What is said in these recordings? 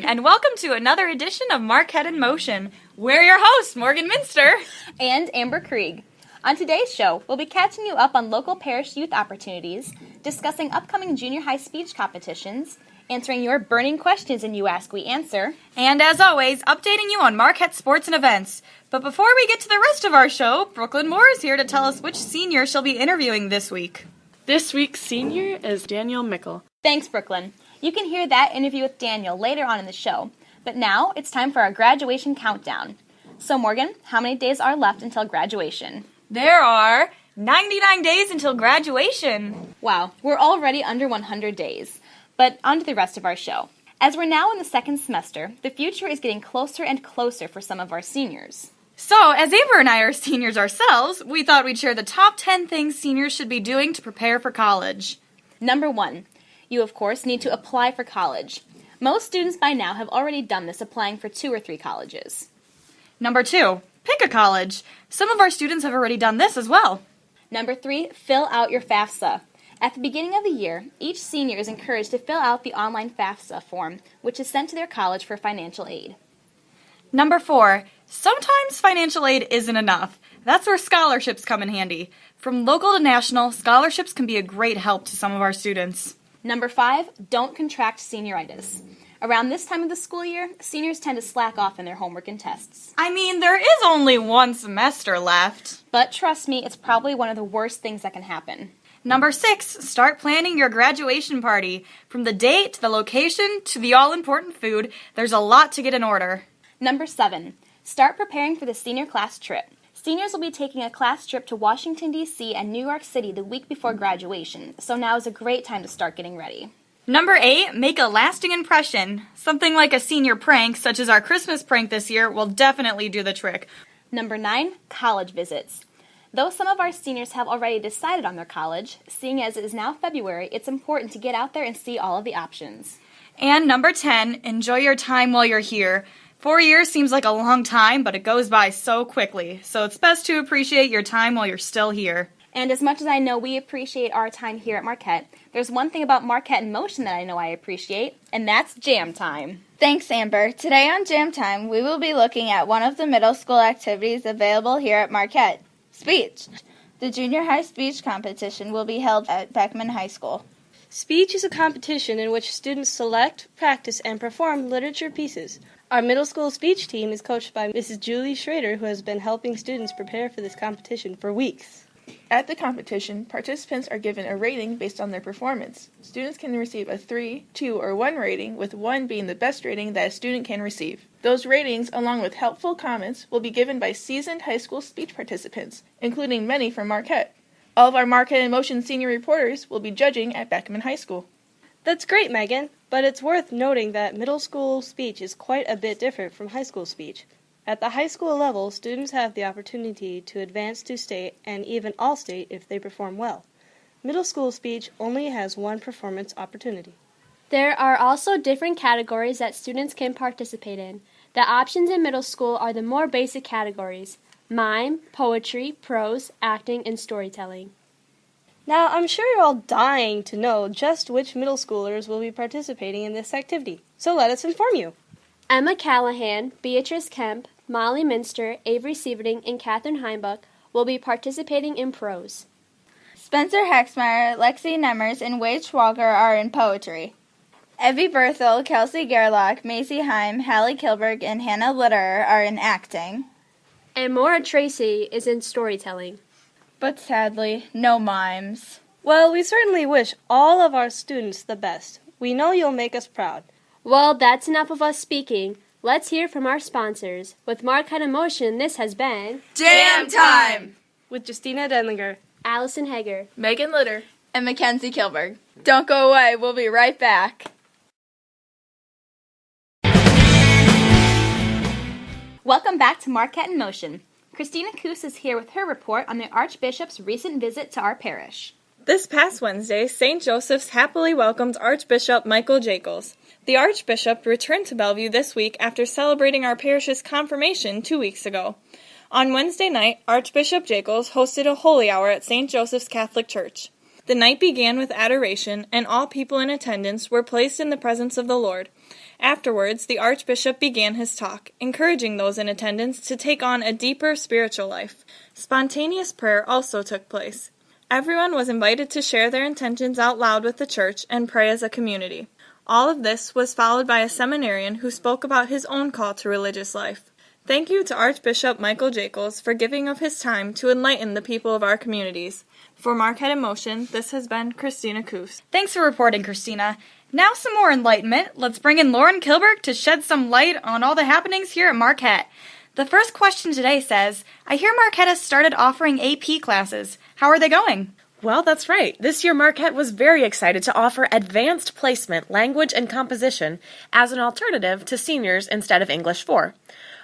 and welcome to another edition of Marquette in Motion. We're your hosts, Morgan Minster and Amber Krieg. On today's show, we'll be catching you up on local parish youth opportunities, discussing upcoming junior high speech competitions, answering your burning questions in You Ask, We Answer, and as always, updating you on Marquette sports and events. But before we get to the rest of our show, Brooklyn Moore is here to tell us which senior she'll be interviewing this week. This week's senior is Daniel Mickle. Thanks, Brooklyn. You can hear that interview with Daniel later on in the show. But now it's time for our graduation countdown. So, Morgan, how many days are left until graduation? There are 99 days until graduation. Wow, we're already under 100 days. But on to the rest of our show. As we're now in the second semester, the future is getting closer and closer for some of our seniors. So, as Amber and I are seniors ourselves, we thought we'd share the top 10 things seniors should be doing to prepare for college. Number 1. You, of course, need to apply for college. Most students by now have already done this, applying for 2 or 3 colleges. Number 2. Pick a college. Some of our students have already done this as well. Number 3. Fill out your FAFSA. At the beginning of the year, each senior is encouraged to fill out the online FAFSA form, which is sent to their college for financial aid. Number 4. Sometimes financial aid isn't enough. That's where scholarships come in handy. From local to national, scholarships can be a great help to some of our students. Number 5, don't contract senioritis. Around this time of the school year, seniors tend to slack off in their homework and tests. I mean, there is only one semester left. But trust me, it's probably one of the worst things that can happen. Number 6, start planning your graduation party. From the date to the location to the all-important food, there's a lot to get in order. Number 7, start preparing for the senior class trip. Seniors will be taking a class trip to Washington, D.C. and New York City the week before graduation, so now is a great time to start getting ready. Number 8, make a lasting impression. Something like a senior prank, such as our Christmas prank this year, will definitely do the trick. Number 9, college visits. Though some of our seniors have already decided on their college, seeing as it is now February, it's important to get out there and see all of the options. And number 10, enjoy your time while you're here. 4 years seems like a long time, but it goes by so quickly, so it's best to appreciate your time while you're still here. And as much as I know we appreciate our time here at Marquette, there's one thing about Marquette in Motion that I know I appreciate, and that's jam time. Thanks, Amber. Today on Jam Time, we will be looking at one of the middle school activities available here at Marquette, speech. The junior high speech competition will be held at Beckman High School. Speech is a competition in which students select, practice, and perform literature pieces. Our middle school speech team is coached by Mrs. Julie Schrader, who has been helping students prepare for this competition for weeks. At the competition, participants are given a rating based on their performance. Students can receive a 3, 2, or 1 rating, with 1 being the best rating that a student can receive. Those ratings, along with helpful comments, will be given by seasoned high school speech participants, including many from Marquette. All of our Marquette in Motion senior reporters will be judging at Beckman High School. That's great, Megan, but it's worth noting that middle school speech is quite a bit different from high school speech. At the high school level, students have the opportunity to advance to state and even all-state if they perform well. Middle school speech only has 1 performance opportunity. There are also different categories that students can participate in. The options in middle school are the more basic categories: mime, poetry, prose, acting, and storytelling. Now, I'm sure you're all dying to know just which middle schoolers will be participating in this activity, so let us inform you. Emma Callahan, Beatrice Kemp, Molly Minster, Avery Sieverding, and Katherine Heimbuck will be participating in prose. Spencer Hexmeyer, Lexi Nemmers, and Wade Schwager are in poetry. Evie Berthel, Kelsey Gerlach, Macy Heim, Hallie Kilberg, and Hannah Litterer are in acting. And Maura Tracy is in storytelling. But sadly, no mimes. Well, we certainly wish all of our students the best. We know you'll make us proud. Well, that's enough of us speaking. Let's hear from our sponsors. With Marquette in Motion, this has been Jam Time! With Justina Denlinger, Allison Hager, Megan Litter, and Mackenzie Kilberg. Don't go away, we'll be right back. Welcome back to Marquette in Motion. Christina Coos is here with her report on the Archbishop's recent visit to our parish. This past Wednesday, St. Joseph's happily welcomed Archbishop Michael Jacobs. The Archbishop returned to Bellevue this week after celebrating our parish's confirmation 2 weeks ago. On Wednesday night, Archbishop Jacobs hosted a holy hour at St. Joseph's Catholic Church. The night began with adoration, and all people in attendance were placed in the presence of the Lord. Afterwards, the Archbishop began his talk, encouraging those in attendance to take on a deeper spiritual life. Spontaneous prayer also took place. Everyone was invited to share their intentions out loud with the church and pray as a community. All of this was followed by a seminarian who spoke about his own call to religious life. Thank you to Archbishop Michael Jacobs for giving of his time to enlighten the people of our communities. For Marquette in Motion, this has been Christina Coos. Thanks for reporting, Christina. Now some more enlightenment. Let's bring in Lauren Kilberg to shed some light on all the happenings here at Marquette. The first question today says, I hear Marquette has started offering AP classes. How are they going? Well, that's right. This year Marquette was very excited to offer advanced placement, language, and composition as an alternative to seniors instead of English 4.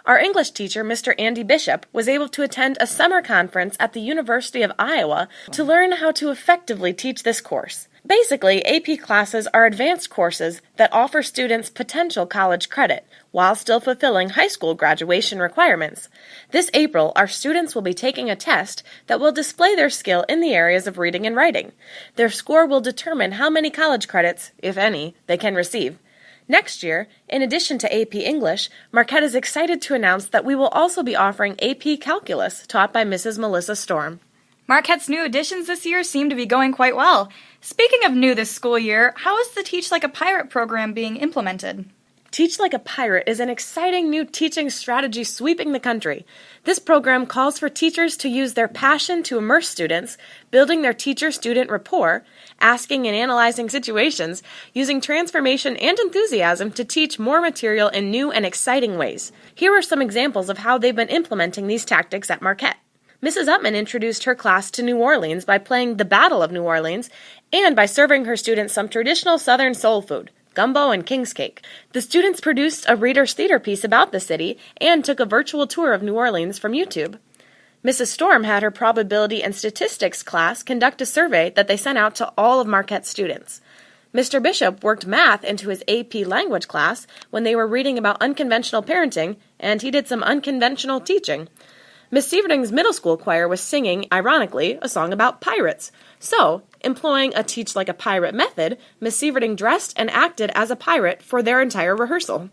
Our English teacher, Mr. Andy Bishop, was able to attend a summer conference at the University of Iowa to learn how to effectively teach this course. Basically, AP classes are advanced courses that offer students potential college credit while still fulfilling high school graduation requirements. This April, our students will be taking a test that will display their skill in the areas of reading and writing. Their score will determine how many college credits, if any, they can receive. Next year, in addition to AP English, Marquette is excited to announce that we will also be offering AP Calculus taught by Mrs. Melissa Storm. Marquette's new additions this year seem to be going quite well. Speaking of new this school year, how is the Teach Like a Pirate program being implemented? Teach Like a Pirate is an exciting new teaching strategy sweeping the country. This program calls for teachers to use their passion to immerse students, building their teacher-student rapport, asking and analyzing situations, using transformation and enthusiasm to teach more material in new and exciting ways. Here are some examples of how they've been implementing these tactics at Marquette. Mrs. Upman introduced her class to New Orleans by playing The Battle of New Orleans and by serving her students some traditional Southern soul food, gumbo and king's cake. The students produced a reader's theater piece about the city and took a virtual tour of New Orleans from YouTube. Mrs. Storm had her probability and statistics class conduct a survey that they sent out to all of Marquette's students. Mr. Bishop worked math into his AP language class when they were reading about unconventional parenting, and he did some unconventional teaching. Miss Sieverding's middle school choir was singing, ironically, a song about pirates. So, employing a Teach Like a Pirate method, Miss Sieverding dressed and acted as a pirate for their entire rehearsal.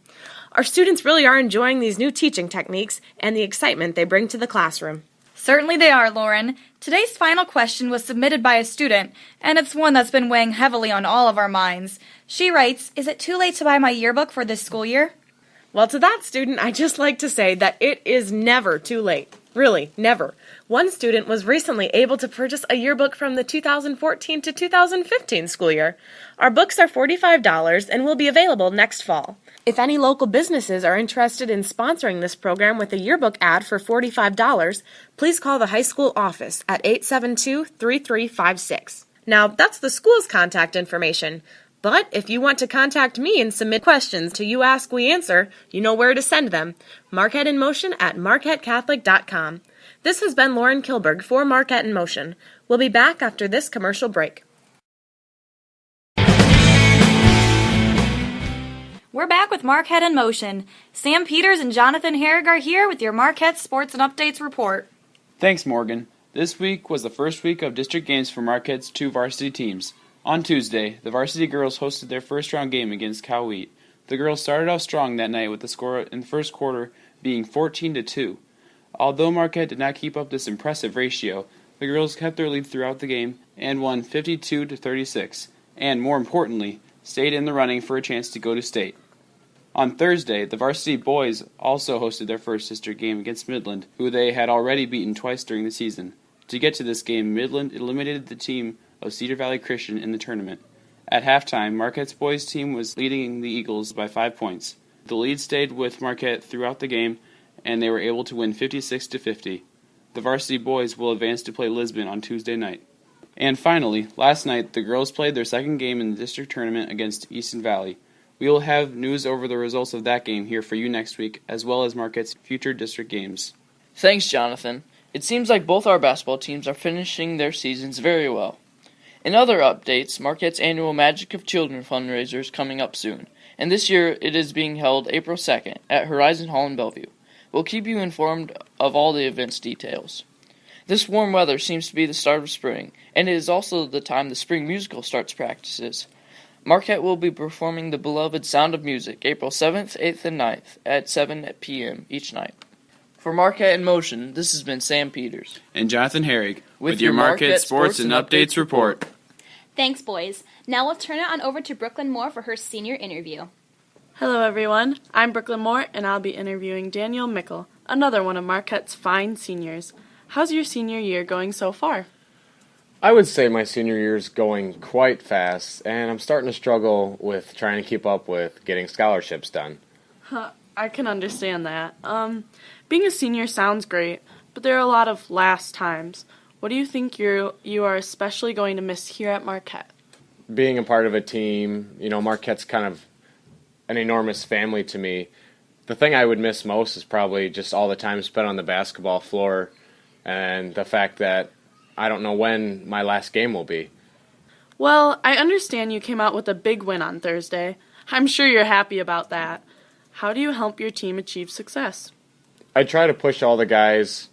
Our students really are enjoying these new teaching techniques and the excitement they bring to the classroom. Certainly they are, Lauren. Today's final question was submitted by a student, and it's one that's been weighing heavily on all of our minds. She writes, is it too late to buy my yearbook for this school year? Well, to that student, I'd just like to say that it is never too late. Really, never. One student was recently able to purchase a yearbook from the 2014 to 2015 school year. Our books are $45 and will be available next fall. If any local businesses are interested in sponsoring this program with a yearbook ad for $45, please call the high school office at 872-3356. Now, that's the school's contact information. But if you want to contact me and submit questions to You Ask, We Answer, you know where to send them. Marquette in Motion at marquettecatholic.com. This has been Lauren Kilberg for Marquette in Motion. We'll be back after this commercial break. We're back with Marquette in Motion. Sam Peters and Jonathan Herrig are here with your Marquette Sports and Updates report. Thanks, Morgan. This week was the first week of district games for Marquette's two varsity teams. On Tuesday, the varsity girls hosted their first-round game against Cowwheat. The girls started off strong that night with the score in the first quarter being 14-2. Although Marquette did not keep up this impressive ratio, the girls kept their lead throughout the game and won 52-36, and more importantly, stayed in the running for a chance to go to state. On Thursday, the varsity boys also hosted their first district game against Midland, who they had already beaten twice during the season. To get to this game, Midland eliminated the team of Cedar Valley Christian in the tournament. At halftime, Marquette's boys team was leading the Eagles by 5 points. The lead stayed with Marquette throughout the game, and they were able to win 56-50. The varsity boys will advance to play Lisbon on Tuesday night. And finally, last night, the girls played their second game in the district tournament against Easton Valley. We will have news over the results of that game here for you next week, as well as Marquette's future district games. Thanks, Jonathan. It seems like both our basketball teams are finishing their seasons very well. In other updates, Marquette's annual Magic of Children fundraiser is coming up soon, and this year it is being held April 2nd at Horizon Hall in Bellevue. We'll keep you informed of all the event's details. This warm weather seems to be the start of spring, and it is also the time the spring musical starts practices. Marquette will be performing the beloved Sound of Music April 7th, 8th, and 9th at 7 p.m. each night. For Marquette in Motion, this has been Sam Peters. And Jonathan Herrig with your Marquette Sports and Updates report. Thanks, boys. Now we'll turn it on over to Brooklyn Moore for her senior interview. Hello, everyone. I'm Brooklyn Moore, and I'll be interviewing Daniel Mickle, another one of Marquette's fine seniors. How's your senior year going so far? I would say my senior year is going quite fast, and I'm starting to struggle with trying to keep up with getting scholarships done. I can understand that. Being a senior sounds great, but there are a lot of last times. What do you think you are especially going to miss here at Marquette? Being a part of a team, Marquette's kind of an enormous family to me. The thing I would miss most is probably just all the time spent on the basketball floor and the fact that I don't know when my last game will be. Well, I understand you came out with a big win on Thursday. I'm sure you're happy about that. How do you help your team achieve success? I try to push all the guys,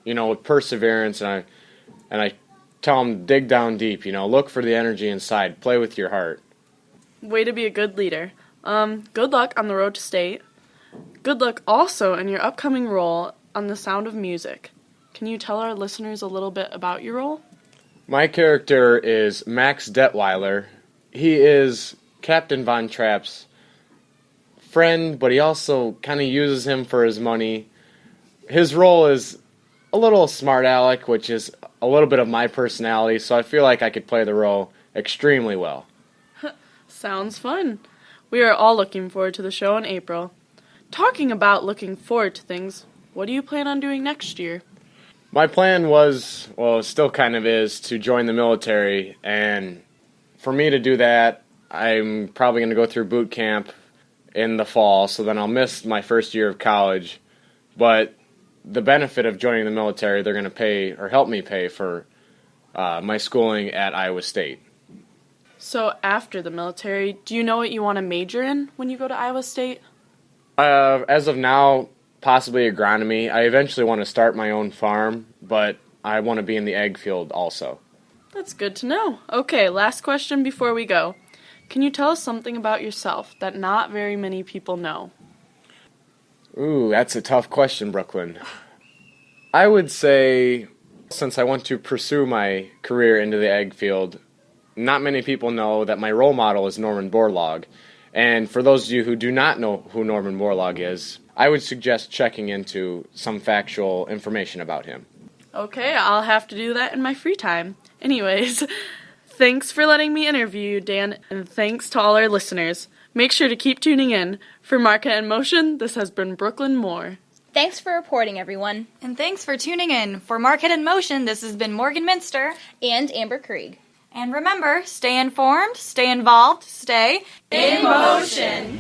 with perseverance, and I tell them dig down deep, look for the energy inside, play with your heart. Way to be a good leader. Good luck on the road to state. Good luck also in your upcoming role on The Sound of Music. Can you tell our listeners a little bit about your role? My character is Max Detweiler. He is Captain Von Trapp's friend, but he also kind of uses him for his money. His role is a little smart aleck, which is a little bit of my personality, so I feel like I could play the role extremely well. Sounds fun. We are all looking forward to the show in April. Talking about looking forward to things, what do you plan on doing next year? My plan was, still kind of is, to join the military, and for me to do that, I'm probably going to go through boot camp in the fall, so then I'll miss my first year of college. But the benefit of joining the military, they're going to pay or help me pay for my schooling at Iowa State. So after the military, do you know what you want to major in when you go to Iowa State? As of now, possibly agronomy. I eventually want to start my own farm, but I want to be in the ag field also. That's good to know. Okay, last question before we go. Can you tell us something about yourself that not very many people know? Ooh, that's a tough question, Brooklyn. I would say, since I want to pursue my career into the ag field, not many people know that my role model is Norman Borlaug. And for those of you who do not know who Norman Borlaug is, I would suggest checking into some factual information about him. Okay, I'll have to do that in my free time. Anyways, thanks for letting me interview you, Dan, and thanks to all our listeners. Make sure to keep tuning in. For Marquette in Motion, this has been Brooklyn Moore. Thanks for reporting, everyone. And thanks for tuning in. For Marquette in Motion, this has been Morgan Minster and Amber Krieg. And remember, stay informed, stay involved, stay in motion.